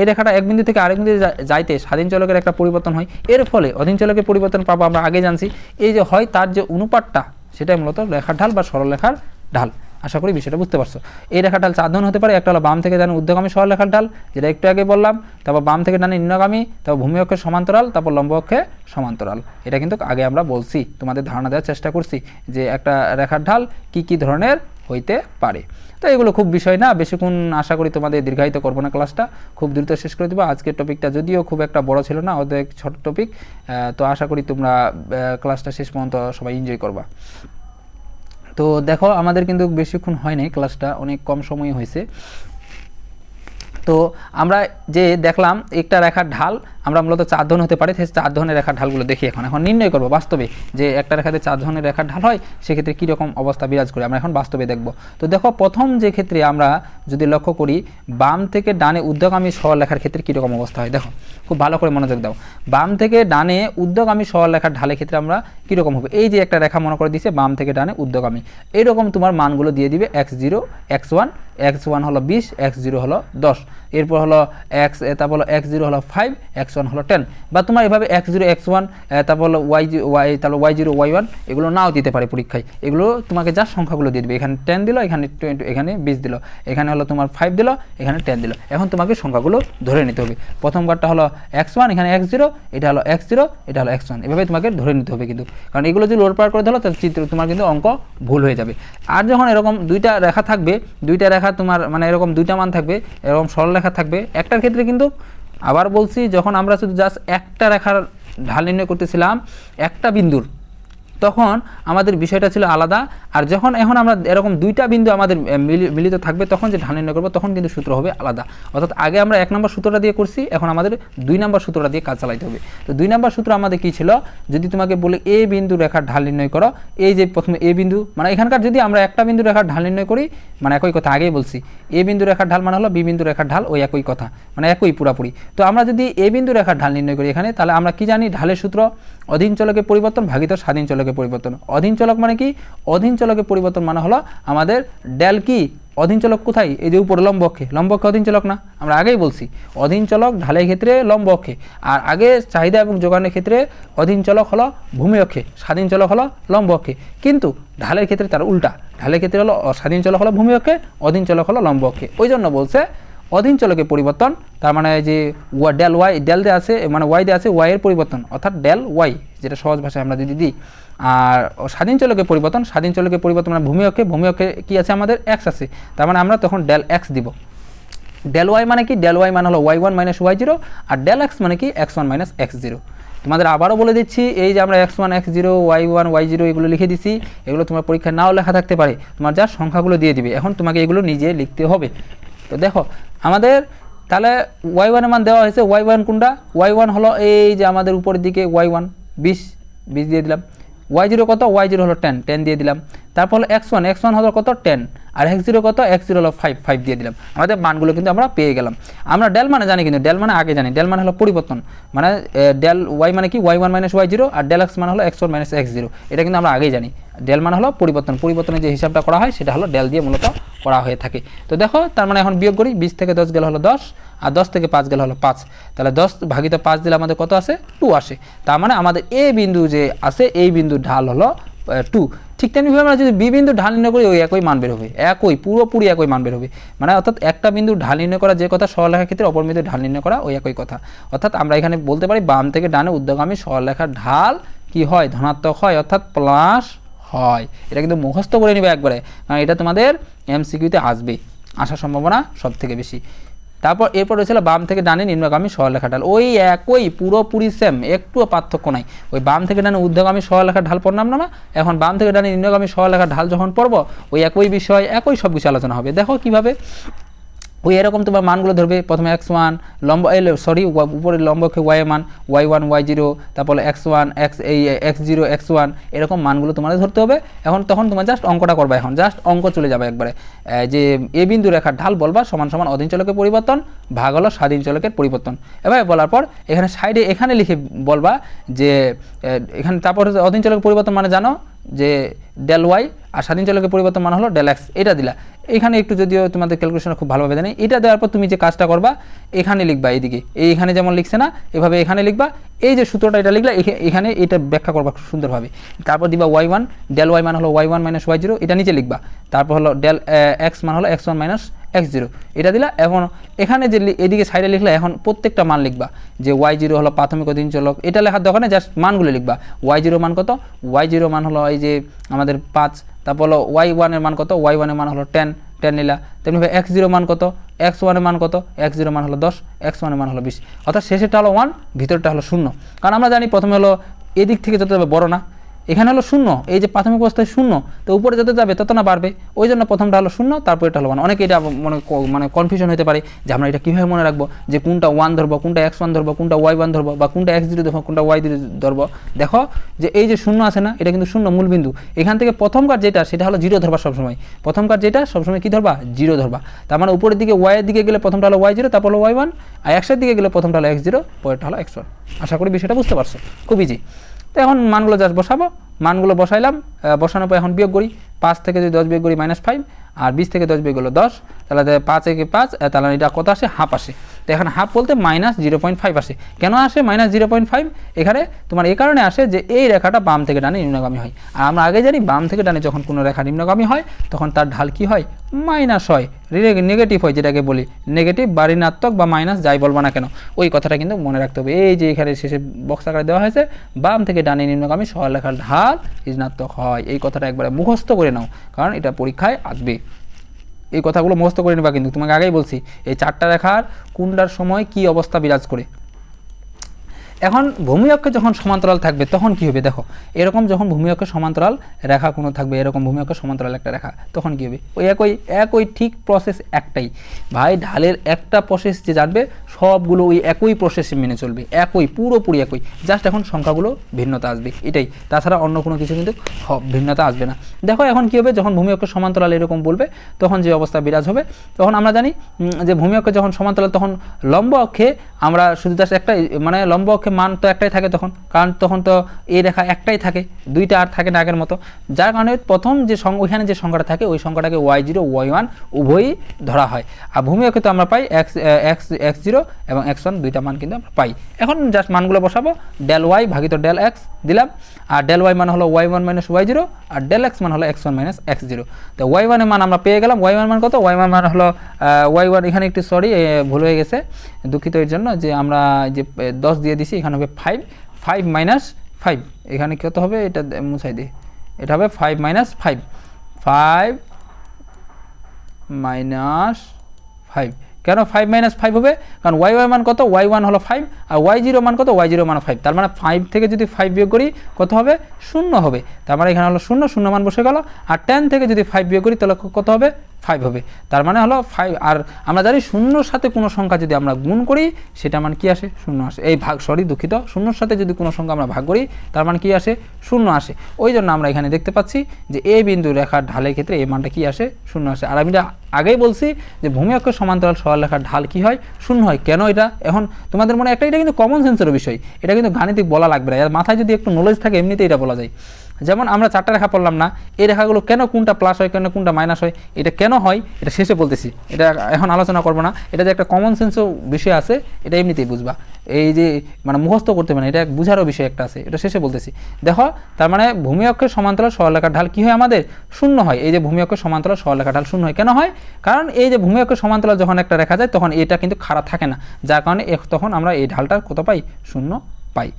রেখাটা এক বিন্দু থেকে আরেক বিন্দু যাইতে স্বাধীন চলকের একটা পরিবর্তন হয়, এর ফলে অধীন চলকের পরিবর্তন পাবো আমরা আগে জানছি। এই যে হয় তার যে অনুপাতটা, সেটাই মূলত রেখার ঢাল বা সরলরেখার ঢাল। আশা করি বিষয়টা বুঝতে পারছো। এই রেখার ঢাল 4 ধরনের হতে পারে। একটা হলো বাম থেকে ডানে ঊর্ধ্বগামী সরলরেখার ঢাল, যেটা একটু আগে বললাম, তারপর বাম থেকে ডানে নিম্নগামী, তারপর ভূমি অক্ষের সমান্তরাল, তারপর লম্ব অক্ষে সমান্তরাল। এটা কিন্তু আগে আমরা বলছি, তোমাদের ধারণা দেওয়ার চেষ্টা করছি যে একটা রেখার ঢাল কি ধরনের হইতে পারে। তো এগুলো খুব বিষয় না, বেশিক্ষণ আশা করি তোমাদের দীর্ঘায়িত করবো না, ক্লাসটা খুব দ্রুত শেষ করে দেবো। আজকের টপিকটা যদিও খুব একটা বড় ছিল না, ওদের ছোট টপিক, তো আশা করি তোমরা ক্লাসটা শেষ পর্যন্ত সবাই এনজয় করবা। তো দেখো আমাদের কিন্তু বেশিক্ষণ হয়নি, ক্লাসটা অনেক কম সময় হয়েছে। তো আমরা যে দেখলাম একটা রেখার ঢাল আমরা মূলত 4 ধরনের হতে পারে। সেই 4 ধরনের রেখার ঢালগুলো দেখি এখন নির্ণয় করব বাস্তবে যে একটা রেখাতে 4 ধরনের রেখার ঢাল হয় সেক্ষেত্রে কীরকম অবস্থা বিরাজ করে আমরা এখন বাস্তবে দেখব। তো দেখো প্রথম যে ক্ষেত্রে আমরা যদি লক্ষ্য করি বাম থেকে ডানে ঊর্ধ্বগামী সরল রেখার ক্ষেত্রে কীরকম অবস্থা হয় দেখো, খুব ভালো করে মনোযোগ দাও। বাম থেকে ডানে ঊর্ধ্বগামী সরল রেখার ঢালের ক্ষেত্রে আমরা কীরকম হবে, এই যে একটা রেখা মনে করে দিয়েছে বাম থেকে ডানে ঊর্ধ্বগামী, এইরকম তোমার মানগুলো দিয়ে দিবে x0 x1, x1 হলো 20, x0 হলো 10, এরপর হলো তারপর হলো x0 হলো 5, x1 হলো 10, বা তোমার এভাবে x0 x1 তারপর হলো তারপর y0 y1 এগুলো নাও দিতে পারে পরীক্ষায়। এগুলো তোমাকে যা সংখ্যাগুলো দিয়ে দেবে, এখানে 10 দিল, এখানে 20, এখানে 20 দিল, এখানে হলো তোমার 5 দিল, এখানে 10 দিল। এখন তোমাকে সংখ্যাগুলো ধরে নিতে হবে। প্রথম কার্ডটা হলো x1, এখানে x0, এটা হলো x0, এটা হলো x1, এভাবে তোমাকে ধরে নিতে হবে কিন্তু, কারণ এগুলো যদি লোড পার করে ধরো তাহলে চিত্র তোমার কিন্তু অঙ্ক ভুল হয়ে যাবে। আর যখন এরকম দুইটা রেখা থাকবে, দুইটা রেখা তোমার মানে এরকম দুইটা মান থাকবে, এরকম সরল রেখা থাকবে, একটার ক্ষেত্রে কিন্তু আবার বলছি যখন আমরা শুধু জাস্ট একটা রেখার ঢাল নির্ণয় করতেছিলাম একটা বিন্দুর, তখন আমাদের বিষয়টা ছিল আলাদা। আর যখন এখন আমরা এরকম দুইটা বিন্দু আমাদের মিলিত থাকবে তখন যে ঢাল নির্ণয় করবো তখন কিন্তু সূত্র হবে আলাদা। অর্থাৎ আগে আমরা 1 নম্বর সূত্রটা দিয়ে করছি, এখন আমাদের 2 নম্বর সূত্রটা দিয়ে কাজ চালাইতে হবে। তো 2 নম্বর সূত্র আমাদের কী ছিল, যদি তোমাকে বলে এ বিন্দু রেখার ঢাল নির্ণয় করো, এই যে প্রথমে এ বিন্দু মানে এখানকার যদি আমরা একটা বিন্দু রেখার ঢাল নির্ণয় করি, মানে একই কথা আগেই বলছি, এ বিন্দু রেখার ঢাল মানে হলো বি বিন্দু রেখার ঢাল, ওই একই কথা, মানে একই পুরাপুরি। তো আমরা যদি এ বিন্দু রেখার ঢাল নির্ণয় করি এখানে, তাহলে আমরা কি জানি ঢালের সূত্র অধীন চলকের পরিবর্তন ভাগিত স্বাধীন চলকের পরিবর্তন। অধীন চলক মানে কি, অধীন চলকের পরিবর্তন মানে হলো আমাদের ডেল কি, অধীন চলক কোথায়, এই যে উপরে লম্ব অক্ষে, লম্ব অক্ষে অধীন চলক না, আমরা আগেই বলছি অধীন চলক ঢালের ক্ষেত্রে লম্ব অক্ষে, আর আগে চাহিদা এবং যোগানের ক্ষেত্রে অধীন চলক হলো ভূমি অক্ষে, স্বাধীন চলক হলো লম্ব অক্ষে। কিন্তু ঢালের ক্ষেত্রে তার উল্টা, ঢালের ক্ষেত্রে হলো স্বাধীন চলক হলো ভূমি অক্ষে, অধীন চলক হলো লম্ব অক্ষে। ওই জন্য বলছে অধীন চলকের পরিবর্তন, তার মানে যে ডেল ওয়াই, ডেল দিয়ে আছে মানে ওয়াই দিয়ে আছে, ওয়াই এর পরিবর্তন অর্থাৎ ডেল ওয়াই, যেটা সহজ ভাষায় আমরা যদি দিই। আর স্বাধীন চলকের পরিবর্তন, স্বাধীন চলকের পরিবর্তন মানে ভূমি অক্ষে, ভূমি অক্ষে কী আছে আমাদের এক্স আছে, তার মানে আমরা তখন ডেল এক্স দিব। ডেল ওয়াই মানে কি, ডেল ওয়াই মানে হলো y1 মাইনাস y0, আর ডেল এক্স মানে কি x1 মাইনাস x0। তোমাদের আবারও বলে দিচ্ছি, এই যে আমরা x1 x0 y1 y0 এগুলো লিখে দিচ্ছি, এগুলো তোমার পরীক্ষায় নাও লেখা থাকতে পারে, তোমার যা সংখ্যাগুলো দিয়ে দিবে, এখন তোমাকে এগুলো নিজে লিখতে হবে। তো দেখো আমাদের তাহলে y1 এর মান দেওয়া হয়েছে, y1 কোনটা, y1 হলো এই যে আমাদের উপরের দিকে y1 20 দিয়ে দিলাম, y0 কত, y0 হলো 10 দিয়ে দিলাম, তারপর হলো x1 হলো কত 10, আর x0 কত, x0 হলো 5 দিয়ে দিলাম। আমাদের মানগুলো কিন্তু আমরা পেয়ে গেলাম। আমরা ডেল মানে জানি, কিন্তু ডেল মানে আগে জানি, ডেল মানে হলো পরিবর্তন, মানে ডেল ওয়াই মানে কি y1 মাইনাস y0, আর ডেল এক্স মানে হলো x1 মাইনাস x0, এটা কিন্তু আমরা আগেই জানি। ডেল মানে হলো পরিবর্তন, পরিবর্তনের যে হিসাবটা করা হয় সেটা হলো ডেল দিয়ে মূলত করা হয়ে থাকে। তো দেখো তার মানে এখন বিয়োগ করি, 20 থেকে 10 গেলে হলো 10, আর 10 থেকে 5 গেলে হলো 5, তাহলে 10 ভাগিত 5 দিলে আমাদের কত আসে, 2 আসে। তার মানে আমাদের এ বিন্দু যে আছে এই বিন্দুর ঢাল হলো 2। ঠিক তেমনিভাবে আমরা যদি বি বিন্দু ঢাল নির্ণয় করি, ওই একই মান বের হবে, একই পুরোপুরি একই মান বের হবে। মানে অর্থাৎ একটা বিন্দু ঢাল নির্ণয় করা যে কথা সরলরেখার ক্ষেত্রে, অপর বিন্দু ঢাল নির্ণয় করা ওই একই কথা। অর্থাৎ আমরা এখানে বলতে পারি বাম থেকে ডানে ঊর্ধ্বগামী সরলরেখার ঢাল কি হয়, ধনাত্মক হয়, অর্থাৎ প্লাস হয়। এটা কিন্তু মুখস্থ করে নিবে একবারে, কারণ এটা তোমাদের এমসিকিউতে আসবে, আসার সম্ভাবনা সব থেকে বেশি। তারপর এরপর হয়েছিল বাম থেকে ডানে নিম্নগামী সরলরেখার ঢাল, ওই একই পুরোপুরি সেম, একটুও পার্থক্য নাই। ওই বাম থেকে ডানে ঊর্ধ্বগামী সরলরেখার ঢাল পড়লাম না, এখন বাম থেকে ডানে নিম্নগামী সরলরেখার ঢাল যখন পড়ব, ওই একই বিষয় একই সব কিছু আলোচনা হবে। দেখো কিভাবে, ওই এরকম তোমার মানগুলো ধরবে, প্রথমে x1 লম্ব উপরের লম্বকে y এর মান y1 y0, তারপর x1 x0 x1, এরকম মানগুলো তোমাদের ধরতে হবে। এখন তখন তোমার জাস্ট অঙ্কটা করবে, এখন জাস্ট অঙ্ক চলে যাবে একবারে, যে এ বিন্দু রেখার ঢাল বলবা সমান সমান অধীন চলকের পরিবর্তন ভাগ হলো স্বাধীন চলকের পরিবর্তন। এভাবে বলার পর এখানে সাইডে এখানে লিখে বলবা যে এখানে, তারপর অধীন চলকের পরিবর্তন মানে জানো যে ডেল ওয়াই, আর স্বাধীন চলকের পরিবর্তন মানে হলো ডেল এক্স, এটা দিলা। এখানে একটু যদিও তোমাদের ক্যালকুলেশন খুব ভালোভাবে জানি, এটা দেওয়ার পর তুমি যে কাজটা করবা এখানে লিখবা, এইদিকে এইখানে যেমন লিখছে না এভাবে এখানে লিখবা, এই যে সূত্রটা এটা লিখলা এখানে এটা ব্যাখ্যা করবা খুব সুন্দরভাবে। তারপর দিবা y1, ডেল ওয়াই মান হলো y1 মাইনাস y0, এটা নিচে লিখবা। তারপর হলো ডেল এক্স মান হলো x1 মাইনাস x0, এটা দিলা। এখন এখানে যে এদিকে সাইডে লিখলা, এখন প্রত্যেকটা মান লিখবা, যে y0 হলো প্রাথমিক অধীন চলক, এটা লেখার দরকার নেই, জাস্ট মানগুলো লিখবা। y0 মান কত, y0 মান হলো এই যে আমাদের 5, তারপর হলো y1 এর মান কত, y1 এর মান হলো 10 নিলা। তেমনিভাবে x0 মান কত, x1 এর মান কত, x0 মান হলো 10, x1 এর মান হলো 20, অর্থাৎ শেষেরটা হলো 1, ভিতরটা হলো 0। কারণ আমরা জানি প্রথমে হলো এদিক থেকে যত বড় না, এখানে হলো শূন্য, এই যে প্রাথমিক অবস্থায় শূন্য, তো উপরে যত যাবে তত না বাড়বে, ওই জন্য প্রথমটা হলো শূন্য, তারপর এটা হলো 1। অনেকে এটা মানে কনফিউশন হতে পারে যে আমরা এটা কীভাবে মনে রাখবো যে কোনটা 1 ধরবো, কোনটা x1 ধরবো, কোনটা y1 ধরবো, বা কোনটা x0 ধরবো, কোনটা y0 ধরবো। দেখো যে এই যে শূন্য আছে না, এটা কিন্তু শূন্য মূলবিন্দু, এখান থেকে প্রথমকার যেটা সেটা হলো 0 ধরবা সবসময়, প্রথমকার যেটা সবসময় কী ধরবা 0 ধরবা। তার মানে উপরের দিকে y এর দিকে গেলে প্রথমটা হলো y0, তারপর হলো y1, আর x এর দিকে গেলে প্রথমটা হলো x0, পরেরটা হলো x1। আশা করি বিষয়টা বুঝতে পারছো, খুব ইজি। তো এখন মানগুলো জাস্ট বসাবো, মানগুলো বসাইলাম, বসানোর পর এখন বিয়োগ করি, 5 থেকে যদি 10 বিয়োগ করি -5, আর 20 থেকে 10 বিয়োগ হলো 10, তাহলে 5 একে 5, তাহলে এটা কত আসে, হাফ আসে। তো এখন হাফ বলতে -0.5 আসে। কেন আসে -0.5? এখানে তোমার এই কারণে আসে যে এই রেখাটা বাম থেকে ডানে নিম্নগামী হয়, আর আমরা আগে জানি বাম থেকে ডানে যখন কোনো রেখা নিম্নগামী হয় তখন তার ঢাল কি হয়, মাইনাস হয়, নেগেটিভ হয়, যেটাকে বলি নেগেটিভ বা ঋণাত্মক বা মাইনাস যাই বলবো না কেন, ওই কথাটা কিন্তু মনে রাখতে হবে। এই যে এখানে শেষে বক্স আকারে দেওয়া হয়েছে, বাম থেকে ডানে নিম্নগামী সরলরেখার ঢাল ঋণাত্মক হয়, এই কথাটা একবারে মুখস্থ করে নাও, কারণ এটা পরীক্ষায় আসবে। এই কথাগুলো মুখস্থ করে নেবা, কিন্তু তোমাকে আগেই বলছি এই 4টা রেখার কোনটার সময় কি অবস্থা বিরাজ করে। এখন ভূমি অক্ষে যখন সমান্তরাল থাকবে তখন কি হবে, দেখো এরকম যখন ভূমি অক্ষে সমান্তরাল রেখা কোনো থাকবে, এরকম ভূমি অক্ষে সমান্তরাল একটা রেখা, তখন কি হবে, ওই একই ঠিক প্রসেস একটাই ভাই, ঢালের একটা প্রসেস যে জানবে সবগুলো ওই একই প্রসেসে মেনে চলবে, একই পুরোপুরি একই, জাস্ট এখন সংখ্যাগুলো ভিন্নতা আসবে, এটাই, তাছাড়া অন্য কোনো কিছু কিন্তু ভিন্নতা আসবে না। দেখো এখন কী হবে, যখন ভূমি অক্ষে সমান্তরাল এরকম বলবে তখন যে অবস্থা বিরাজ হবে, তখন আমরা জানি যে ভূমি অক্ষে যখন সমান্তরাল তখন লম্ব অক্ষে আমরা শুধু জাস্ট একটাই, মানে লম্ব অক্ষে মান তো একটাই থাকে তখন, কারণ তখন তো এই রেখা একটাই থাকে, দুইটা আর থাকে না আগের মতো, যার কারণে প্রথম যে ওইখানে যে সংখ্যাটা থাকে ওই সংখ্যাটাকে y0 y1 উভয়ই ধরা হয়। আর ভূমি অক্ষে তো আমরা পাই x0 এবং x1 দুইটা মান কিন্তু আমরা পাই। এখন জাস্ট মানগুলো বসাবো, del y ভাগিত del x দিলাম, আর del y মান হলো y1 y0, আর del x মান হলো x1 x0। তো y1 এর মান আমরা পেয়ে গেলাম, y1 মান কত, y1 মান হলো y1, এখানে একটু সরি ভুল হয়ে গেছে, দুঃখিত এর জন্য, যে আমরা যে 10 দিয়ে দিছি, এখানে হবে 5 5 এখানে কত হবে, এটা মুছাই দিই, এটা হবে 5 5 কেন 5 - 5 হবে, কারণ y মান কত, y1 হলো 5, আর y0 মান কত, y0 মান 5, তার মানে 5 থেকে যদি 5 বিয়োগ করি কত হবে, 0 হবে, তার মানে এখানে হলো 0 মান বসে গেল, আর 10 থেকে যদি 5 বিয়োগ করি তাহলে কত হবে, 5 হবে, তার মানে হলো 5। আর আমরা জানি শূন্যর সাথে কোনো সংখ্যা যদি আমরা গুণ করি সেটা মান কি আসে, 0 আসে, এই দুঃখিত, শূন্যর সাথে যদি কোনো সংখ্যা আমরা ভাগ করি তার মান কি আসে, 0 আসে। ওই জন্য আমরা এখানে দেখতে পাচ্ছি যে এই বিন্দু রেখার ঢালের ক্ষেত্রে এই মানটা কি আসে, 0 আসে। আর আমি আগেই বলছি যে ভূমি অক্ষের সমান্তরাল সরলরেখার ঢাল কি হয়, 0 হয়। কেন এটা এখন তোমাদের মনে একটা, এটা কিন্তু কমন সেন্সের বিষয়, এটা কিন্তু গাণিতিক বলা লাগবে না, এর মাথায় যদি একটু নলেজ থাকে এমনিতেই এটা বলা যায়। যেমন আমরা 4টা রেখা পড়লাম না, এই রেখাগুলো কেন কোনটা প্লাস হয়, কেন কোনটা মাইনাস হয়, এটা কেন হয় এটা শেষে বলতেছি, এটা এখন আলোচনা করবো না, এটা যে একটা কমন সেন্সও বিষয় আছে এটা এমনিতেই বুঝবা, এই যে মানে মুখস্থ করতে পারে, এটা বুঝারও বিষয় একটা আছে, এটা শেষে বলতেছি। দেখো তার মানে ভূমি অক্ষের সমান্তরাল সরলরেখার ঢাল কি হয়, আমাদের 0 হয়। এই যে ভূমি অক্ষের সমান্তরাল সরলরেখার ঢাল 0 হয়, কেন হয়, কারণ এই যে ভূমি অক্ষের সমান্তরাল যখন একটা রেখা যায় তখন এটা কিন্তু খাড়া থাকে না, যার কারণে তখন আমরা এই ঢালটার কত পাই, 0 পাই।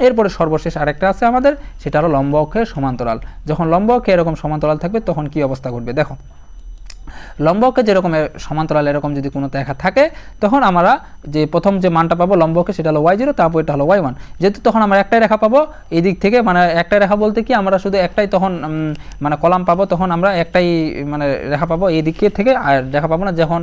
এরপরে সর্বশেষ আরেকটা আছে আমাদের, সেটা হলো লম্ব অক্ষের সমান্তরাল। যখন লম্ব অক্ষে এরকম সমান্তরাল থাকবে তখন কি অবস্থা ঘটবে, দেখো লম্ব অক্ষে যেরকম সমান্তরাল এরকম যদি কোনো রেখা থাকে তখন আমরা যে প্রথম যে মানটা পাবো লম্ব অক্ষে সেটা হলো y0, তারপর এটা হলো y1, যেহেতু তখন আমরা একটাই রেখা পাবো এই দিক থেকে, মানে একটাই রেখা বলতে কি আমরা শুধু একটাই তখন মানে কলাম পাবো, তখন আমরা একটাই মানে রেখা পাবো এই দিক থেকে, আর রেখা পাবো না যখন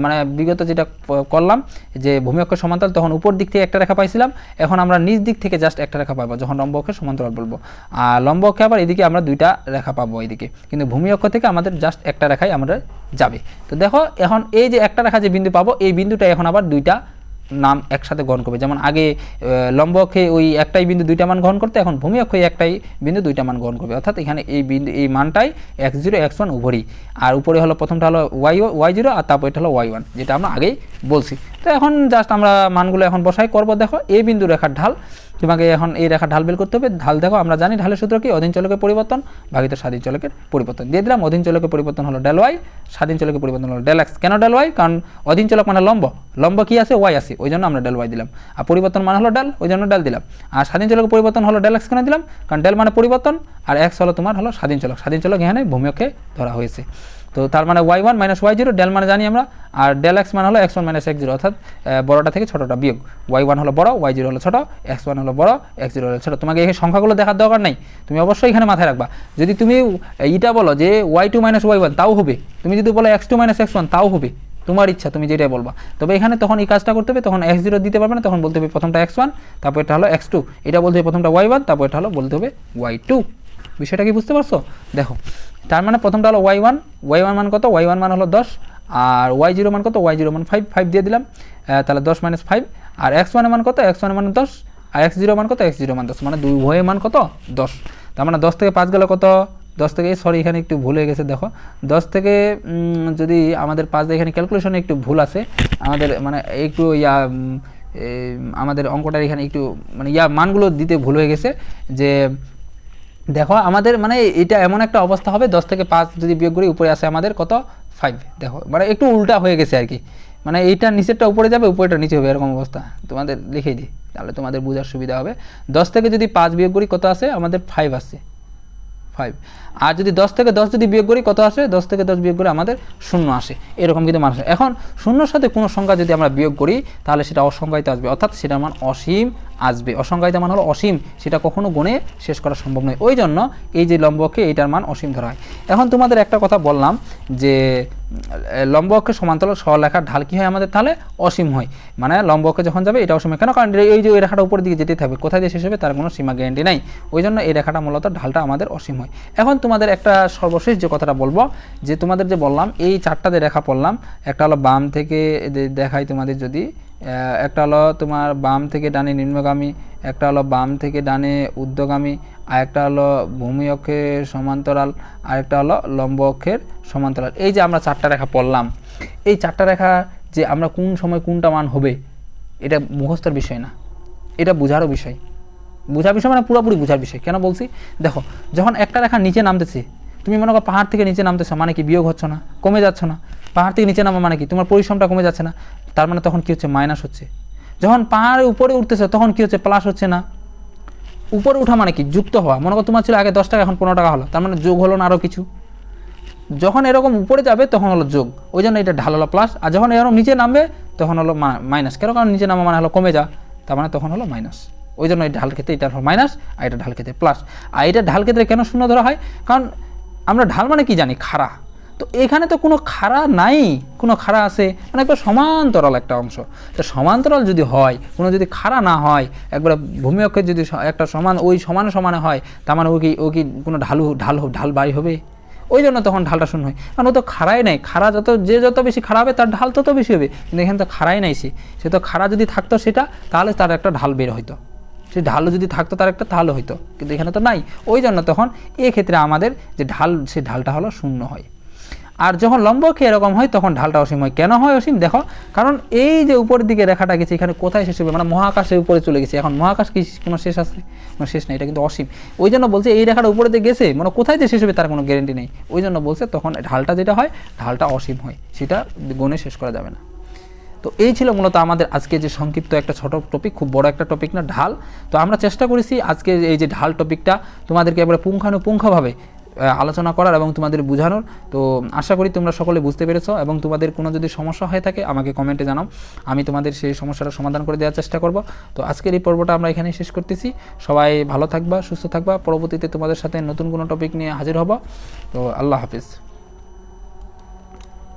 মানে বিগত যেটা করলাম যে ভূমি অক্ষের সমান্তরাল তখন উপর দিক থেকে একটা রেখা পাইছিলাম, এখন আমরা নিচ দিক থেকে জাস্ট একটা রেখা পাবো যখন লম্ব অক্ষের সমান্তরাল বলবো, আর লম্ব অক্ষে আবার এদিকে আমরা দুইটা রেখা পাবো এইদিকে, কিন্তু ভূমি অক্ষ থেকে আমাদের জাস্ট একটা রেখাই আমরা যাবে। তো দেখো এখন এই যে একটা রেখা যে বিন্দু পাবো এই বিন্দুটা এখন আবার দুইটা নাম একসাথে গ্রহণ করবে, যেমন আগে লম্ব অক্ষে ওই একটাই বিন্দু দুইটা মান গ্রহণ করতে, এখন ভূমি অক্ষে একটাই বিন্দু দুইটা মান গ্রহণ করবে, অর্থাৎ এখানে এই বিন্দু এই মানটাই x0 x1 উভয়ই, আর উপরে হলো প্রথমটা হলো y0 আর তারপর এটা হলো y1, যেটা আমরা আগেই বলছি। তো এখন জাস্ট আমরা মানগুলো এখন বসাই করব। দেখো এই বিন্দু রেখার ঢাল, তোমাকে এখন এই রেখার ঢাল বের করতে হবে। ঢাল দেখো আমরা জানি ঢালের সূত্র কি, অধীন চলকের পরিবর্তন ভাগিত স্বাধীন চলকের পরিবর্তন, দিয়ে দিলাম। অধীন চলকের পরিবর্তন হলো del y, স্বাধীন চলকের পরিবর্তন হলো del x। কেন del y, কারণ অধীন চলক মানে লম্ব কি আছে, y আছে, ওই জন্য আমরা del y দিলাম, আর পরিবর্তন মানে হলো del, ওই জন্য del দিলাম। আর স্বাধীন চলকের পরিবর্তন হলো del x কেন দিলাম, কারণ del মানে পরিবর্তন আর x হলো তোমার হলো স্বাধীন চলক, স্বাধীন চলক এখানে ভূমি অক্ষে ধরা হয়েছে। তো তার মানে y1 মাইনাস y0, ডেল মানে জানি আমরা, আর ডেল x মানে হলো x1 মাইনাস x0, অর্থাৎ বড়টা থেকে ছোটটা বিয়োগ, y1 হলো বড়, y0 হলো ছোট, x1 হলো বড়, x0 হলো ছোট। তোমাকে এই সংখ্যাগুলো দেখার দরকার নাই, তুমি অবশ্যই এখানে মাথায় রাখবা। যদি তুমি এটা বলো যে y2 মাইনাস y1 তাও হবে, তুমি যদি বলো x2 মাইনাস x1 তাও হবে, তোমার ইচ্ছা, তুমি যেটাই বলবা। তবে এখানে তখন এই কাজটা করতে হবে, তখন x0 দিতে পারবে না, তখন বলতে হবে প্রথমটা x1, তারপর এটা হলো x2, এটা বলতে হবে প্রথমটা y1, তারপর এটা হলো বলতে হবে y2। বিষয়টা কি বুঝতে পারছো? দেখো, তার মানে প্রথমটা হলো y1, y1 মান কত? y1 মান হলো 10, আর y0 মান কত? y0 মান 5, 5 দিয়ে দিলাম, তাহলে 10 মাইনাস 5, আর x1 মান কত? x1 মান 10, আর x0 মান কত? x0 মান 10, মানে দুই উভয়ের মান কত? 10। তার মানে 10 থেকে 5 গেলে কত? 10 থেকে, সরি এখানে একটু ভুল হয়ে গেছে, দেখো 10 থেকে যদি আমাদের 5, এখানে ক্যালকুলেশনে একটু ভুল আছে আমাদের, মানে একটু আমাদের অঙ্কটার এখানে একটু মানে মানগুলো দিতে ভুল হয়ে গেছে। যে দেখো আমাদের মানে এটা এমন একটা অবস্থা হবে, 10 থেকে 5 যদি বিয়োগ করি উপরে আসে আমাদের কত? 5। দেখো মানে একটু উল্টা হয়ে গেছে আর কি, মানে এইটা নিচেরটা উপরে যাবে, উপরেটা নিচে হবে, এরকম অবস্থা। তোমাদের লিখেই দিই, তাহলে তোমাদের বোঝার সুবিধা হবে। 10 থেকে যদি 5 বিয়োগ করি কত আসে আমাদের? 5 আসছে, 5। আর যদি 10 থেকে 10 যদি বিয়োগ করি কত আসে? 10 থেকে 10 বিয়োগ করে আমাদের 0 আসে, এরকম কিন্তু মান আসে। এখন 0-র সাথে কোনো সংখ্যা যদি আমরা বিয়োগ করি তাহলে সেটা অসংখ্যায়িত আসবে, অর্থাৎ সেটার মান অসীম আসবে। অসংখ্যায়িত মান হলো অসীম, সেটা কখনো গুণে শেষ করা সম্ভব নয়। ওই জন্য এই যে লম্ব অক্ষে এইটার মান অসীম ধরা হয়। এখন তোমাদের একটা কথা বললাম যে লম্ব অক্ষে সমান্তরাল সরলরেখার ঢাল কী হয় আমাদের? তাহলে অসীম হয়। মানে লম্ব অক্ষে যখন যাবে এটা অসীম হয়, কেন? কারণ এই যে ওই রেখাটা উপরের দিকে যেতে থাকবে, কোথায় দিয়ে শেষ হবে তার কোনো সীমা গ্যারান্টি নাই। ওই জন্য এই রেখাটা মূলত ঢালটা আমাদের অসীম হয়। এখন তোমাদের একটা সর্বশেষ যে কথাটা বলবো, যে তোমাদের যে বললাম এই চারটাতে রেখা পড়লাম, একটা হলো বাম থেকে দেখাই তোমাদের, যদি একটা হলো তোমার বাম থেকে ডানে নিম্নগামী, একটা হলো বাম থেকে ডানে ঊর্ধ্বগামী, আর একটা হলো ভূমি অক্ষের সমান্তরাল, আর একটা হলো লম্ব অক্ষের সমান্তরাল। এই যে আমরা চারটা রেখা পড়লাম, এই চারটা রেখা যে আমরা কোন সময় কোনটা মান হবে এটা মুখস্থের বিষয় না, এটা বোঝারও বিষয়। বোঝার বিষয় মানে পুরোপুরি বোঝার বিষয়। কেন বলছি? দেখো, যখন একটা রেখা নিচে নামতেছে, তুমি মনে করো পাহাড় থেকে নিচে নামতেছো, মানে কি বিয়োগ হচ্ছে না, কমে যাচ্ছ না। পাহাড় থেকে নিচে নামা মানে কি? তোমার পরিশ্রমটা কমে যাচ্ছে না, তার মানে তখন কী হচ্ছে? মাইনাস হচ্ছে। যখন পাহাড়ের উপরে উঠতেছে তখন কী হচ্ছে? প্লাস হচ্ছে না। উপরে ওঠা মানে কি? যুক্ত হওয়া। মনে করো তোমার ছিল আগে 10 টাকা, এখন 15 টাকা হলো, তার মানে যোগ হলো না আরও কিছু। যখন এরকম উপরে যাবে তখন হলো যোগ, ওই জন্য এটা ঢাল হলো প্লাস। আর যখন এরকম নিচে নামবে তখন হলো মাইনাস। কেন? কারণ নিচে নামা মানে হলো কমে যা, তার মানে তখন হলো মাইনাস। ওই জন্য এই ঢাল ক্ষেত্রে এটা হলো মাইনাস, আর এটা ঢাল ক্ষেত্রে প্লাস। আর এটা ঢাল ক্ষেত্রে কেন শূন্য ধরা হয়? কারণ আমরা ঢাল মানে কি জানি? খাড়া। তো এখানে তো কোনো খাড়া নাই, কোনো খাড়া আছে মানে একবার সমান্তরাল একটা অংশ। তো সমান্তরাল যদি হয়, কোনো যদি খাড়া না হয়, একবার ভূমি অক্ষের যদি একটা সমান, ওই সমানে সমানে হয়, তার মানে ও কি কোনো ঢাল বাড়ি হবে? ওই জন্য তখন ঢালটা শূন্য হয়, কারণ ও তো খাড়াই নাই। খাড়া যত বেশি খাড়া হবে তার ঢাল তত বেশি হবে, কিন্তু এখানে তো খাড়াই নাই। সে তো খাড়া যদি থাকতো সেটা, তাহলে তার একটা ঢাল বের হইতো। সে ঢালও যদি থাকতো তার একটা, তাহলে হইতো, কিন্তু এখানে তো নাই। ওই জন্য তখন এক্ষেত্রে আমাদের যে ঢাল, সে ঢালটা হলো শূন্য হয়। আর যখন লম্ব অক্ষে এরকম হয় তখন ঢালটা অসীম হয়। কেন হয় অসীম? দেখো, কারণ এই যে উপরের দিকে রেখাটা গেছে, এখানে কোথায় শেষ হবে? মানে মহাকাশের উপরে চলে গেছে। এখন মহাকাশ কি কোনো শেষ আছে? কোনো শেষ নেই, এটা কিন্তু অসীম। ওই জন্য বলছে এই রেখাটা উপরে দিয়ে গেছে, মানে কোথায় যে শেষ হবে তার কোনো গ্যারেন্টি নেই। ওই জন্য বলছে তখন ঢালটা যেটা হয়, ঢালটা অসীম হয়, সেটা গুণে শেষ করা যাবে না। তো এই ছিল মূলত আমাদের আজকে যে সংক্ষিপ্ত একটা ছোট টপিক, খুব বড় একটা টপিক না, ঢাল। তো আমরা চেষ্টা করেছি আজকে এই যে ঢাল টপিকটা তোমাদেরকে এবারে পুঙ্খানুপুঙ্খভাবে আলোচনা করার এবং তোমাদের বোঝানোর। তো আশা করি তোমরা সকলে বুঝতে পেরেছো, এবং তোমাদের কোনো যদি সমস্যা হয়ে থাকে আমাকে কমেন্টে জানাও, আমি তোমাদের সেই সমস্যাটা সমাধান করে দেওয়ার চেষ্টা করব। তো আজকের এই পর্বটা আমরা এখানেই শেষ করতেছি। সবাই ভালো থাকবা, সুস্থ থাকবা। পরবর্তীতে তোমাদের সাথে নতুন কোনো টপিক নিয়ে হাজির হব। তো আল্লাহ হাফিজ।